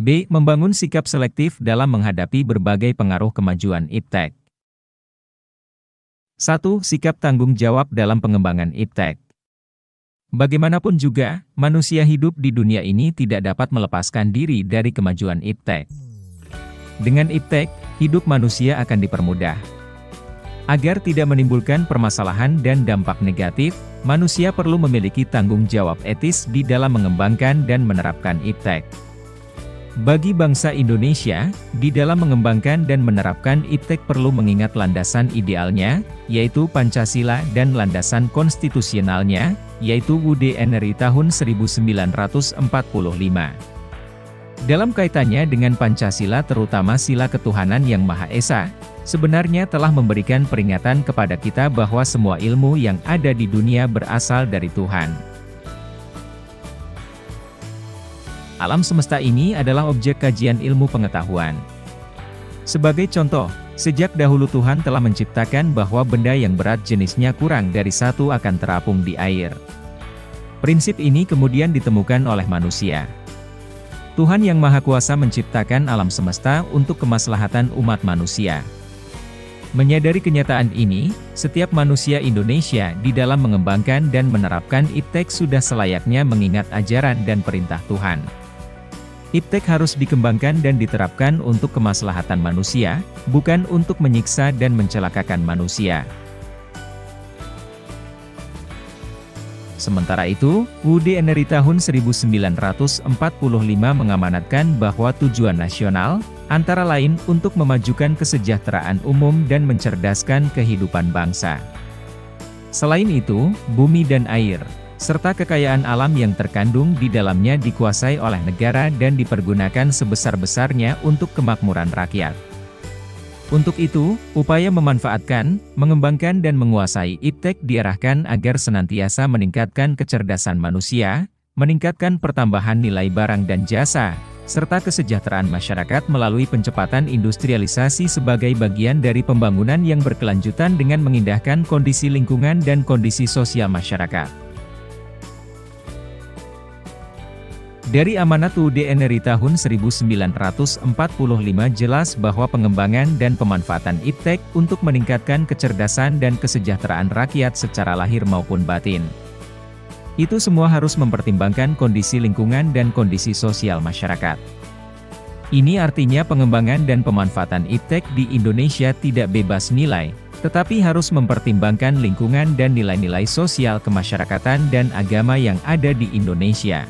B. Membangun sikap selektif dalam menghadapi berbagai pengaruh kemajuan iptek. 1. Sikap tanggung jawab dalam pengembangan iptek. Bagaimanapun juga, manusia hidup di dunia ini tidak dapat melepaskan diri dari kemajuan iptek. Dengan iptek, hidup manusia akan dipermudah. Agar tidak menimbulkan permasalahan dan dampak negatif, manusia perlu memiliki tanggung jawab etis di dalam mengembangkan dan menerapkan iptek. Bagi bangsa Indonesia, di dalam mengembangkan dan menerapkan iptek perlu mengingat landasan idealnya, yaitu Pancasila, dan landasan konstitusionalnya, yaitu UUD NRI tahun 1945. Dalam kaitannya dengan Pancasila, terutama sila ketuhanan yang Maha Esa, sebenarnya telah memberikan peringatan kepada kita bahwa semua ilmu yang ada di dunia berasal dari Tuhan. Alam semesta ini adalah objek kajian ilmu pengetahuan. Sebagai contoh, sejak dahulu Tuhan telah menciptakan bahwa benda yang berat jenisnya kurang dari satu akan terapung di air. Prinsip ini kemudian ditemukan oleh manusia. Tuhan yang Maha Kuasa menciptakan alam semesta untuk kemaslahatan umat manusia. Menyadari kenyataan ini, setiap manusia Indonesia di dalam mengembangkan dan menerapkan iptek sudah selayaknya mengingat ajaran dan perintah Tuhan. Iptek harus dikembangkan dan diterapkan untuk kemaslahatan manusia, bukan untuk menyiksa dan mencelakakan manusia. Sementara itu, UUD NRI tahun 1945 mengamanatkan bahwa tujuan nasional, antara lain untuk memajukan kesejahteraan umum dan mencerdaskan kehidupan bangsa. Selain itu, bumi dan air, serta kekayaan alam yang terkandung di dalamnya dikuasai oleh negara dan dipergunakan sebesar-besarnya untuk kemakmuran rakyat. Untuk itu, upaya memanfaatkan, mengembangkan dan menguasai iptek diarahkan agar senantiasa meningkatkan kecerdasan manusia, meningkatkan pertambahan nilai barang dan jasa, serta kesejahteraan masyarakat melalui pencepatan industrialisasi sebagai bagian dari pembangunan yang berkelanjutan dengan mengindahkan kondisi lingkungan dan kondisi sosial masyarakat. Dari amanat UUD NRI tahun 1945 jelas bahwa pengembangan dan pemanfaatan iptek untuk meningkatkan kecerdasan dan kesejahteraan rakyat secara lahir maupun batin. Itu semua harus mempertimbangkan kondisi lingkungan dan kondisi sosial masyarakat. Ini artinya pengembangan dan pemanfaatan iptek di Indonesia tidak bebas nilai, tetapi harus mempertimbangkan lingkungan dan nilai-nilai sosial kemasyarakatan dan agama yang ada di Indonesia.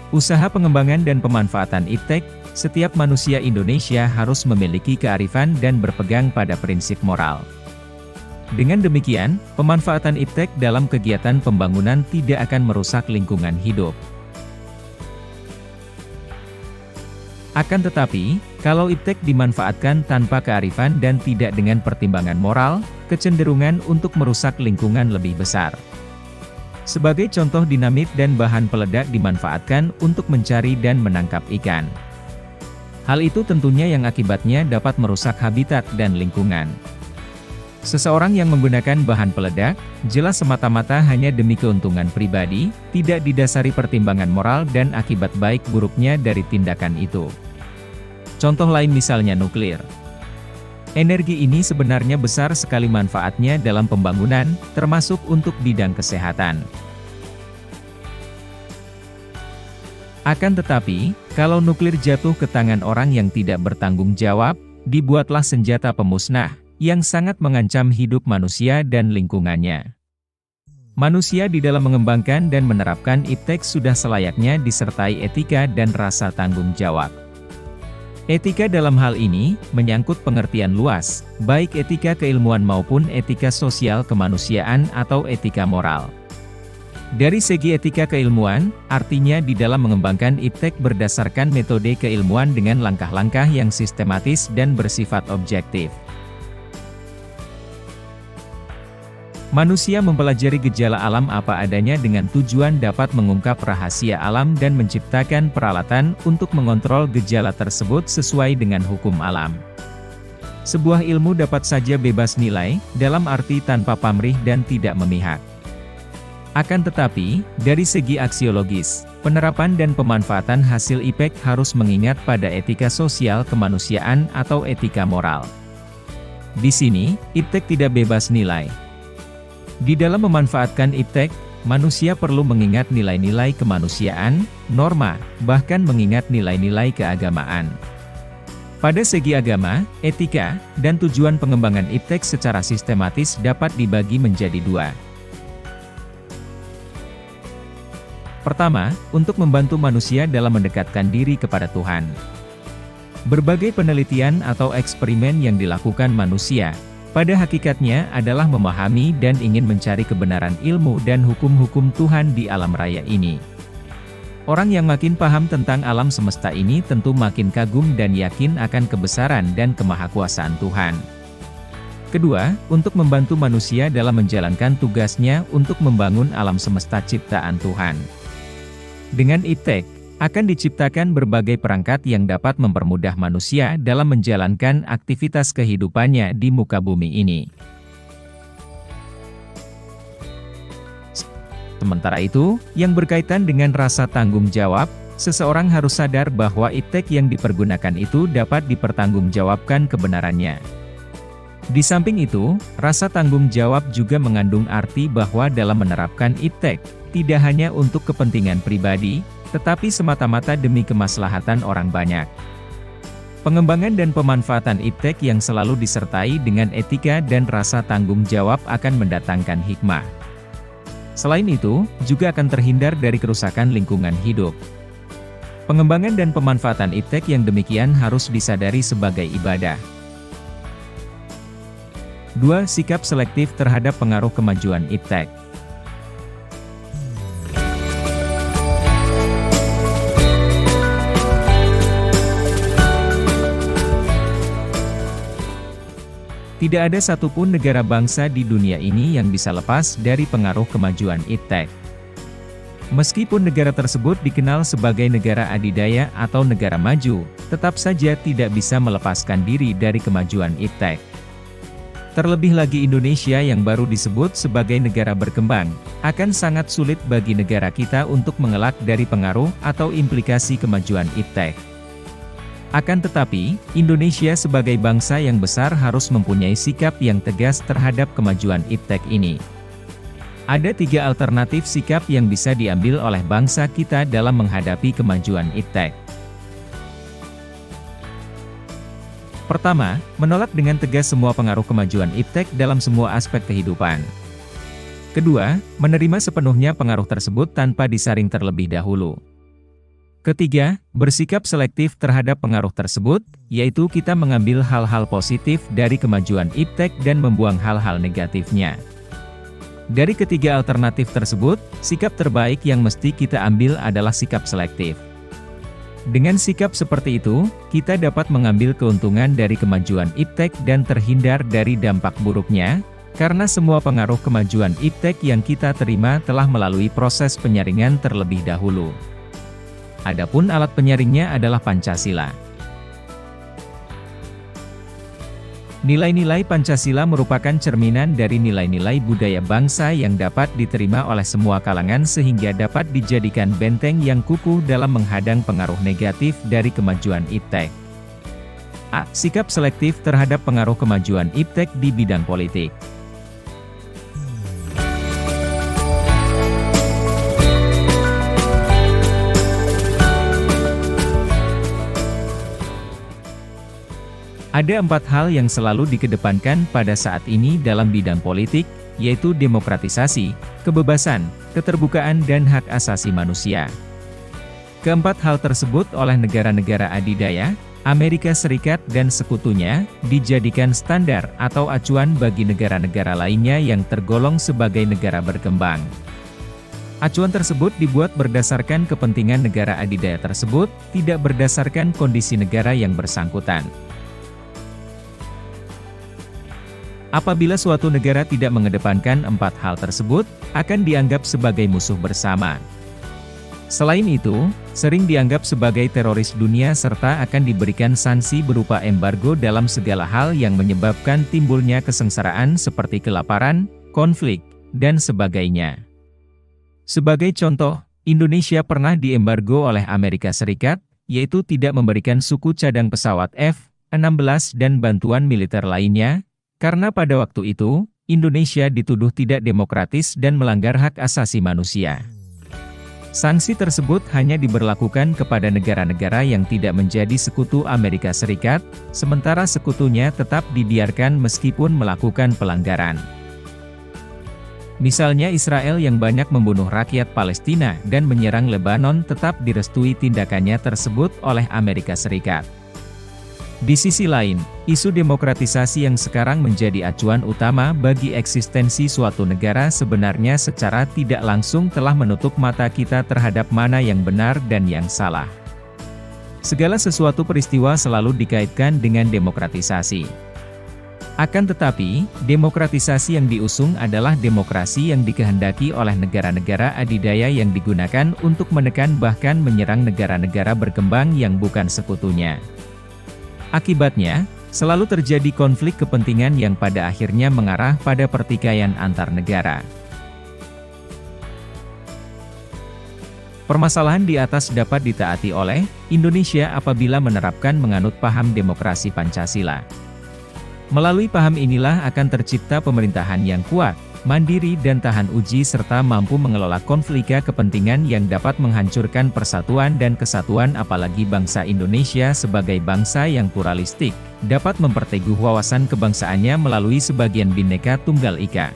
Usaha pengembangan dan pemanfaatan iptek, setiap manusia Indonesia harus memiliki kearifan dan berpegang pada prinsip moral. Dengan demikian, pemanfaatan iptek dalam kegiatan pembangunan tidak akan merusak lingkungan hidup. Akan tetapi, kalau iptek dimanfaatkan tanpa kearifan dan tidak dengan pertimbangan moral, kecenderungan untuk merusak lingkungan lebih besar. Sebagai contoh, dinamit dan bahan peledak dimanfaatkan untuk mencari dan menangkap ikan. Hal itu tentunya yang akibatnya dapat merusak habitat dan lingkungan. Seseorang yang menggunakan bahan peledak, jelas semata-mata hanya demi keuntungan pribadi, tidak didasari pertimbangan moral dan akibat baik buruknya dari tindakan itu. Contoh lain misalnya nuklir. Energi ini sebenarnya besar sekali manfaatnya dalam pembangunan, termasuk untuk bidang kesehatan. Akan tetapi, kalau nuklir jatuh ke tangan orang yang tidak bertanggung jawab, dibuatlah senjata pemusnah, yang sangat mengancam hidup manusia dan lingkungannya. Manusia di dalam mengembangkan dan menerapkan iptek sudah selayaknya disertai etika dan rasa tanggung jawab. Etika dalam hal ini, menyangkut pengertian luas, baik etika keilmuan maupun etika sosial kemanusiaan atau etika moral. Dari segi etika keilmuan, artinya di dalam mengembangkan iptek berdasarkan metode keilmuan dengan langkah-langkah yang sistematis dan bersifat objektif. Manusia mempelajari gejala alam apa adanya dengan tujuan dapat mengungkap rahasia alam dan menciptakan peralatan untuk mengontrol gejala tersebut sesuai dengan hukum alam. Sebuah ilmu dapat saja bebas nilai, dalam arti tanpa pamrih dan tidak memihak. Akan tetapi, dari segi aksiologis, Penerapan dan pemanfaatan hasil IPTEK harus mengingat pada etika sosial kemanusiaan atau etika moral. Di sini, IPTEK tidak bebas nilai. Di dalam memanfaatkan IPTEK, manusia perlu mengingat nilai-nilai kemanusiaan, norma, bahkan mengingat nilai-nilai keagamaan. Pada segi agama, etika, dan tujuan pengembangan IPTEK secara sistematis dapat dibagi menjadi dua. Pertama, untuk membantu manusia dalam mendekatkan diri kepada Tuhan. Berbagai penelitian atau eksperimen yang dilakukan manusia, pada hakikatnya adalah memahami dan ingin mencari kebenaran ilmu dan hukum-hukum Tuhan di alam raya ini. Orang yang makin paham tentang alam semesta ini tentu makin kagum dan yakin akan kebesaran dan kemahakuasaan Tuhan. Kedua, untuk membantu manusia dalam menjalankan tugasnya untuk membangun alam semesta ciptaan Tuhan. Dengan IPTEK, akan diciptakan berbagai perangkat yang dapat mempermudah manusia dalam menjalankan aktivitas kehidupannya di muka bumi ini. Sementara itu, yang berkaitan dengan rasa tanggung jawab, seseorang harus sadar bahwa IPTEK yang dipergunakan itu dapat dipertanggungjawabkan kebenarannya. Di samping itu, rasa tanggung jawab juga mengandung arti bahwa dalam menerapkan IPTEK, tidak hanya untuk kepentingan pribadi, tetapi semata-mata demi kemaslahatan orang banyak. Pengembangan dan pemanfaatan IPTEK yang selalu disertai dengan etika dan rasa tanggung jawab akan mendatangkan hikmah. Selain itu, juga akan terhindar dari kerusakan lingkungan hidup. Pengembangan dan pemanfaatan IPTEK yang demikian harus disadari sebagai ibadah. 2. Sikap selektif terhadap pengaruh kemajuan IPTEK. Tidak ada satupun negara bangsa di dunia ini yang bisa lepas dari pengaruh kemajuan IPTEK. Meskipun negara tersebut dikenal sebagai negara adidaya atau negara maju, tetap saja tidak bisa melepaskan diri dari kemajuan IPTEK. Terlebih lagi Indonesia yang baru disebut sebagai negara berkembang, akan sangat sulit bagi negara kita untuk mengelak dari pengaruh atau implikasi kemajuan IPTEK. Akan tetapi, Indonesia sebagai bangsa yang besar harus mempunyai sikap yang tegas terhadap kemajuan IPTEK ini. Ada 3 alternatif sikap yang bisa diambil oleh bangsa kita dalam menghadapi kemajuan IPTEK. Pertama, menolak dengan tegas semua pengaruh kemajuan IPTEK dalam semua aspek kehidupan. Kedua, menerima sepenuhnya pengaruh tersebut tanpa disaring terlebih dahulu. Ketiga, bersikap selektif terhadap pengaruh tersebut, yaitu kita mengambil hal-hal positif dari kemajuan IPTEK dan membuang hal-hal negatifnya. Dari ketiga alternatif tersebut, sikap terbaik yang mesti kita ambil adalah sikap selektif. Dengan sikap seperti itu, kita dapat mengambil keuntungan dari kemajuan IPTEK dan terhindar dari dampak buruknya, karena semua pengaruh kemajuan IPTEK yang kita terima telah melalui proses penyaringan terlebih dahulu. Adapun alat penyaringnya adalah Pancasila. Nilai-nilai Pancasila merupakan cerminan dari nilai-nilai budaya bangsa yang dapat diterima oleh semua kalangan sehingga dapat dijadikan benteng yang kukuh dalam menghadang pengaruh negatif dari kemajuan IPTEK. A. Sikap selektif terhadap pengaruh kemajuan IPTEK di bidang politik. Ada 4 hal yang selalu dikedepankan pada saat ini dalam bidang politik, yaitu demokratisasi, kebebasan, keterbukaan dan hak asasi manusia. Keempat hal tersebut oleh negara-negara adidaya, Amerika Serikat dan sekutunya, dijadikan standar atau acuan bagi negara-negara lainnya yang tergolong sebagai negara berkembang. Acuan tersebut dibuat berdasarkan kepentingan negara adidaya tersebut, tidak berdasarkan kondisi negara yang bersangkutan. Apabila suatu negara tidak mengedepankan 4 hal tersebut, akan dianggap sebagai musuh bersama. Selain itu, sering dianggap sebagai teroris dunia serta akan diberikan sanksi berupa embargo dalam segala hal yang menyebabkan timbulnya kesengsaraan seperti kelaparan, konflik, dan sebagainya. Sebagai contoh, Indonesia pernah diembargo oleh Amerika Serikat, yaitu tidak memberikan suku cadang pesawat F-16 dan bantuan militer lainnya, karena pada waktu itu, Indonesia dituduh tidak demokratis dan melanggar hak asasi manusia. Sanksi tersebut hanya diberlakukan kepada negara-negara yang tidak menjadi sekutu Amerika Serikat, sementara sekutunya tetap dibiarkan meskipun melakukan pelanggaran. Misalnya Israel yang banyak membunuh rakyat Palestina dan menyerang Lebanon tetap direstui tindakannya tersebut oleh Amerika Serikat. Di sisi lain, isu demokratisasi yang sekarang menjadi acuan utama bagi eksistensi suatu negara sebenarnya secara tidak langsung telah menutup mata kita terhadap mana yang benar dan yang salah. Segala sesuatu peristiwa selalu dikaitkan dengan demokratisasi. Akan tetapi, demokratisasi yang diusung adalah demokrasi yang dikehendaki oleh negara-negara adidaya yang digunakan untuk menekan bahkan menyerang negara-negara berkembang yang bukan sekutunya. Akibatnya, selalu terjadi konflik kepentingan yang pada akhirnya mengarah pada pertikaian antar negara. Permasalahan di atas dapat ditaati oleh Indonesia apabila menerapkan menganut paham demokrasi Pancasila. Melalui paham inilah akan tercipta pemerintahan yang kuat, mandiri dan tahan uji serta mampu mengelola konflik kepentingan yang dapat menghancurkan persatuan dan kesatuan apalagi bangsa Indonesia sebagai bangsa yang pluralistik, dapat memperteguh wawasan kebangsaannya melalui sebagian Bhinneka Tunggal Ika.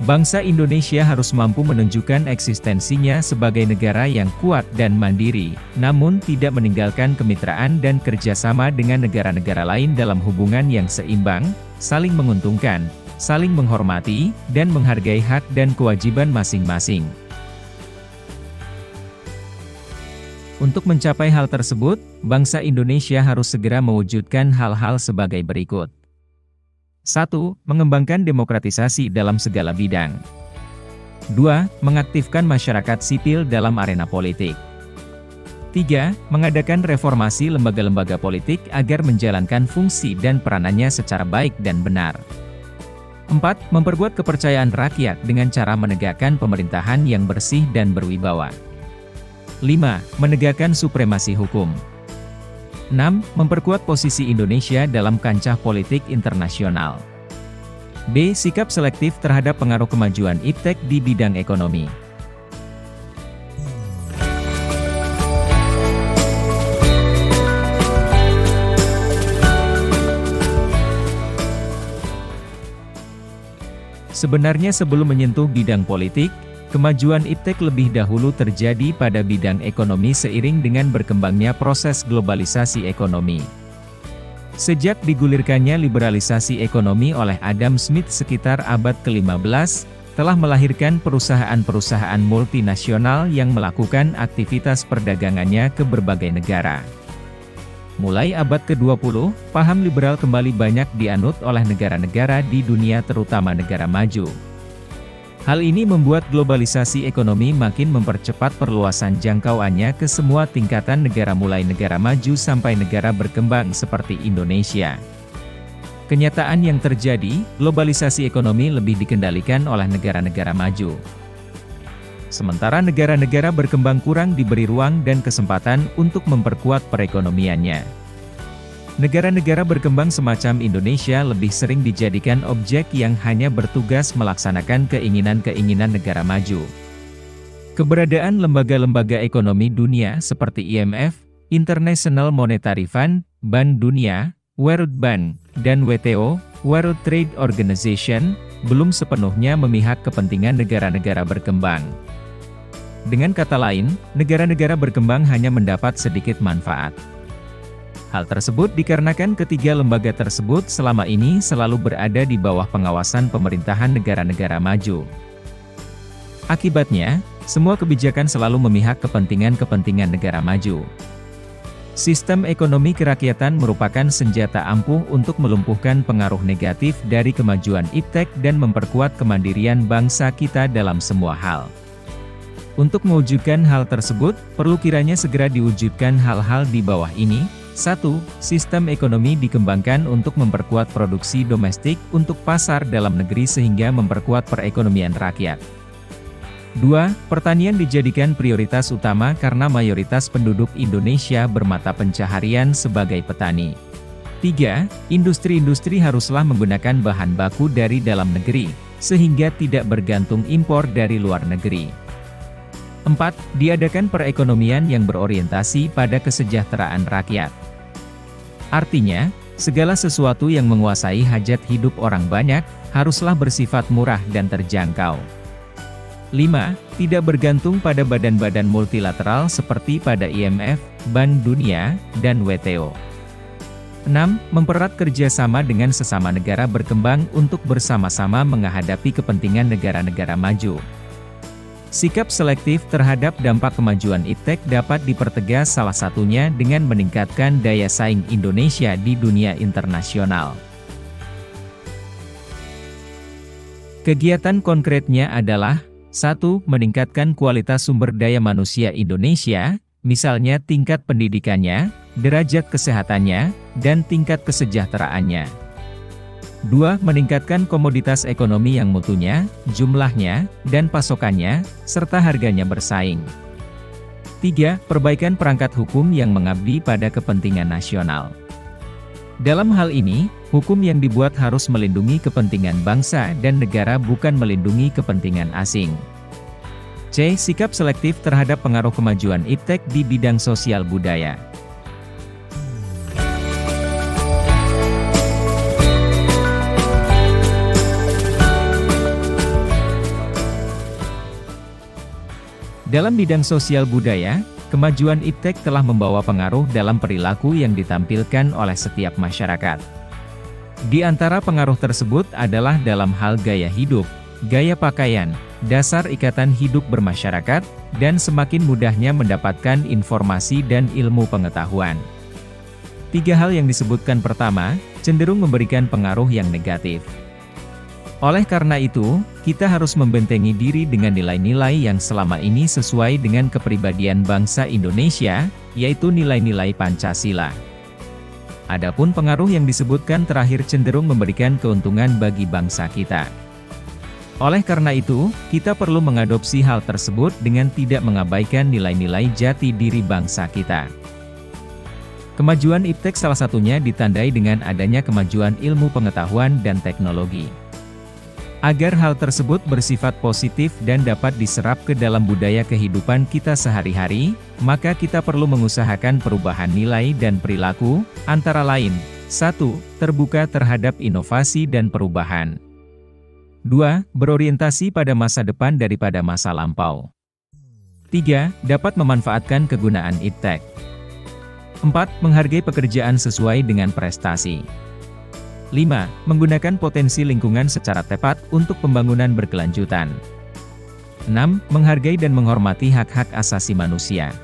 Bangsa Indonesia harus mampu menunjukkan eksistensinya sebagai negara yang kuat dan mandiri, namun tidak meninggalkan kemitraan dan kerjasama dengan negara-negara lain dalam hubungan yang seimbang, saling menguntungkan, saling menghormati, dan menghargai hak dan kewajiban masing-masing. Untuk mencapai hal tersebut, bangsa Indonesia harus segera mewujudkan hal-hal sebagai berikut. 1. Mengembangkan demokratisasi dalam segala bidang. 2. Mengaktifkan masyarakat sipil dalam arena politik. 3. Mengadakan reformasi lembaga-lembaga politik agar menjalankan fungsi dan peranannya secara baik dan benar. 4. Memperkuat kepercayaan rakyat dengan cara menegakkan pemerintahan yang bersih dan berwibawa. 5. Menegakkan supremasi hukum. 6. Memperkuat posisi Indonesia dalam kancah politik internasional. B. Sikap selektif terhadap pengaruh kemajuan iptek di bidang ekonomi. Sebenarnya sebelum menyentuh bidang politik, kemajuan iptek lebih dahulu terjadi pada bidang ekonomi seiring dengan berkembangnya proses globalisasi ekonomi. Sejak digulirkannya liberalisasi ekonomi oleh Adam Smith sekitar abad ke-15, telah melahirkan perusahaan-perusahaan multinasional yang melakukan aktivitas perdagangannya ke berbagai negara. Mulai abad ke-20, paham liberal kembali banyak dianut oleh negara-negara di dunia terutama negara maju. Hal ini membuat globalisasi ekonomi makin mempercepat perluasan jangkauannya ke semua tingkatan negara mulai negara maju sampai negara berkembang seperti Indonesia. Kenyataan yang terjadi, globalisasi ekonomi lebih dikendalikan oleh negara-negara maju. Sementara negara-negara berkembang kurang diberi ruang dan kesempatan untuk memperkuat perekonomiannya. Negara-negara berkembang semacam Indonesia lebih sering dijadikan objek yang hanya bertugas melaksanakan keinginan-keinginan negara maju. Keberadaan lembaga-lembaga ekonomi dunia seperti IMF, International Monetary Fund, Bank Dunia, World Bank, dan WTO, World Trade Organization, belum sepenuhnya memihak kepentingan negara-negara berkembang. Dengan kata lain, negara-negara berkembang hanya mendapat sedikit manfaat. Hal tersebut dikarenakan ketiga lembaga tersebut selama ini selalu berada di bawah pengawasan pemerintahan negara-negara maju. Akibatnya, semua kebijakan selalu memihak kepentingan-kepentingan negara maju. Sistem ekonomi kerakyatan merupakan senjata ampuh untuk melumpuhkan pengaruh negatif dari kemajuan iptek dan memperkuat kemandirian bangsa kita dalam semua hal. Untuk mewujudkan hal tersebut, perlu kiranya segera diwujudkan hal-hal di bawah ini. 1. Sistem ekonomi dikembangkan untuk memperkuat produksi domestik untuk pasar dalam negeri sehingga memperkuat perekonomian rakyat. 2. Pertanian dijadikan prioritas utama karena mayoritas penduduk Indonesia bermata pencaharian sebagai petani. 3. Industri-industri haruslah menggunakan bahan baku dari dalam negeri, sehingga tidak bergantung impor dari luar negeri. 4. Diadakan perekonomian yang berorientasi pada kesejahteraan rakyat. Artinya, segala sesuatu yang menguasai hajat hidup orang banyak, haruslah bersifat murah dan terjangkau. 5. Tidak bergantung pada badan-badan multilateral seperti pada IMF, Bank Dunia, dan WTO. 6. Mempererat kerjasama dengan sesama negara berkembang untuk bersama-sama menghadapi kepentingan negara-negara maju. Sikap selektif terhadap dampak kemajuan iptek dapat dipertegas salah satunya dengan meningkatkan daya saing Indonesia di dunia internasional. Kegiatan konkretnya adalah 1. Meningkatkan kualitas sumber daya manusia Indonesia, misalnya tingkat pendidikannya, derajat kesehatannya, dan tingkat kesejahteraannya. 2. Meningkatkan komoditas ekonomi yang mutunya, jumlahnya, dan pasokannya, serta harganya bersaing. 3. Perbaikan perangkat hukum yang mengabdi pada kepentingan nasional. Dalam hal ini, hukum yang dibuat harus melindungi kepentingan bangsa dan negara bukan melindungi kepentingan asing. C. Sikap selektif terhadap pengaruh kemajuan iptek di bidang sosial budaya. Dalam bidang sosial budaya, kemajuan iptek telah membawa pengaruh dalam perilaku yang ditampilkan oleh setiap masyarakat. Di antara pengaruh tersebut adalah dalam hal gaya hidup, gaya pakaian, dasar ikatan hidup bermasyarakat, dan semakin mudahnya mendapatkan informasi dan ilmu pengetahuan. 3 hal yang disebutkan pertama, cenderung memberikan pengaruh yang negatif. Oleh karena itu, kita harus membentengi diri dengan nilai-nilai yang selama ini sesuai dengan kepribadian bangsa Indonesia, yaitu nilai-nilai Pancasila. Adapun pengaruh yang disebutkan terakhir cenderung memberikan keuntungan bagi bangsa kita. Oleh karena itu, kita perlu mengadopsi hal tersebut dengan tidak mengabaikan nilai-nilai jati diri bangsa kita. Kemajuan iptek salah satunya ditandai dengan adanya kemajuan ilmu pengetahuan dan teknologi. Agar hal tersebut bersifat positif dan dapat diserap ke dalam budaya kehidupan kita sehari-hari, maka kita perlu mengusahakan perubahan nilai dan perilaku, antara lain, 1. Terbuka terhadap inovasi dan perubahan. 2. Berorientasi pada masa depan daripada masa lampau. 3. Dapat memanfaatkan kegunaan iptek. 4. Menghargai pekerjaan sesuai dengan prestasi. 5. Menggunakan potensi lingkungan secara tepat untuk pembangunan berkelanjutan. 6. Menghargai dan menghormati hak-hak asasi manusia.